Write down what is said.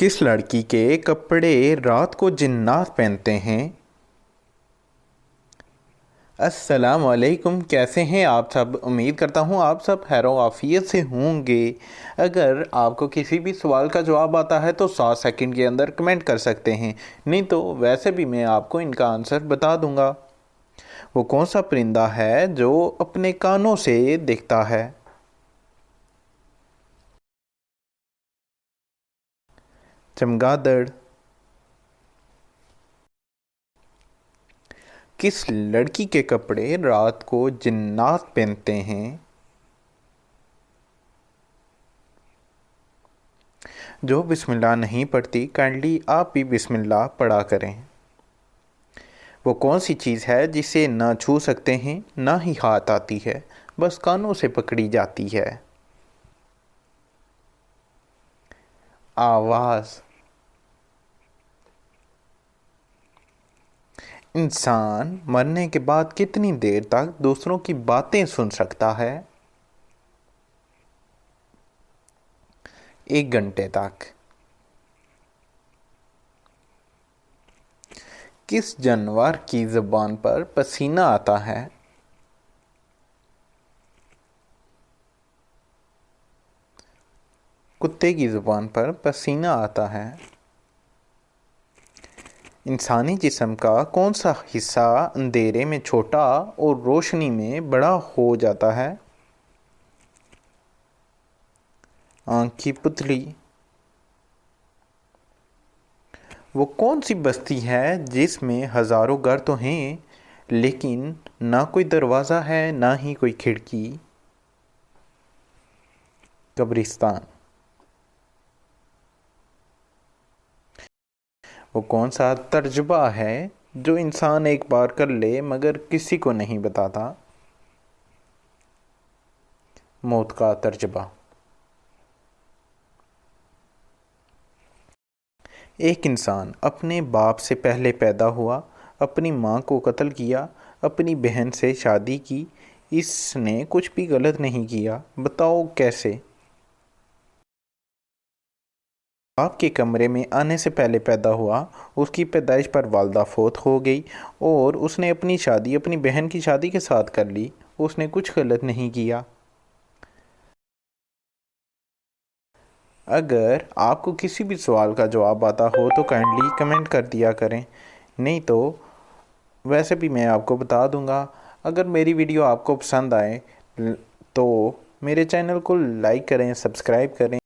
किस लड़की के कपड़े रात को जिन्नात पहनते हैं? अस्सलाम वालेकुम, कैसे हैं आप सब। उम्मीद करता हूँ आप सब खैरो आफियत से होंगे। अगर आपको किसी भी सवाल का जवाब आता है तो 7 सेकंड के अंदर कमेंट कर सकते हैं, नहीं तो वैसे भी मैं आपको इनका आंसर बता दूंगा। वो कौन सा परिंदा है जो अपने कानों से दिखता है? चमगादड़। किस लड़की के कपड़े रात को जिन्नात पहनते हैं? जो बिस्मिल्लाह नहीं पढ़ती, काइंडली आप भी बिस्मिल्लाह पढ़ा करें। वो कौन सी चीज़ है जिसे ना छू सकते हैं ना ही हाथ आती है, बस कानों से पकड़ी जाती है? आवाज़। इंसान मरने के बाद कितनी देर तक दूसरों की बातें सुन सकता है? 1 घंटे तक। किस जानवर की ज़ुबान पर पसीना आता है? कुत्ते की ज़ुबान पर पसीना आता है। इंसानी जिस्म का कौन सा हिस्सा अंधेरे में छोटा और रोशनी में बड़ा हो जाता है? आँख की पुतली। वो कौन सी बस्ती है जिसमें हज़ारों घर तो हैं लेकिन ना कोई दरवाज़ा है ना ही कोई खिड़की? कब्रिस्तान। वो कौन सा तर्जुबा है जो इंसान एक बार कर ले मगर किसी को नहीं बताता? मौत का तर्जुबा। एक इंसान अपने बाप से पहले पैदा हुआ, अपनी माँ को कत्ल किया, अपनी बहन से शादी की, इसने कुछ भी गलत नहीं किया, बताओ कैसे? बाप के कमरे में आने से पहले पैदा हुआ, उसकी पैदाइश पर वालदा फौत हो गई और उसने अपनी शादी अपनी बहन की शादी के साथ कर ली, उसने कुछ गलत नहीं किया। अगर आपको किसी भी सवाल का जवाब आता हो तो काइंडली कमेंट कर दिया करें, नहीं तो वैसे भी मैं आपको बता दूंगा। अगर मेरी वीडियो आपको पसंद आए तो मेरे चैनल को लाइक करें, सब्सक्राइब करें।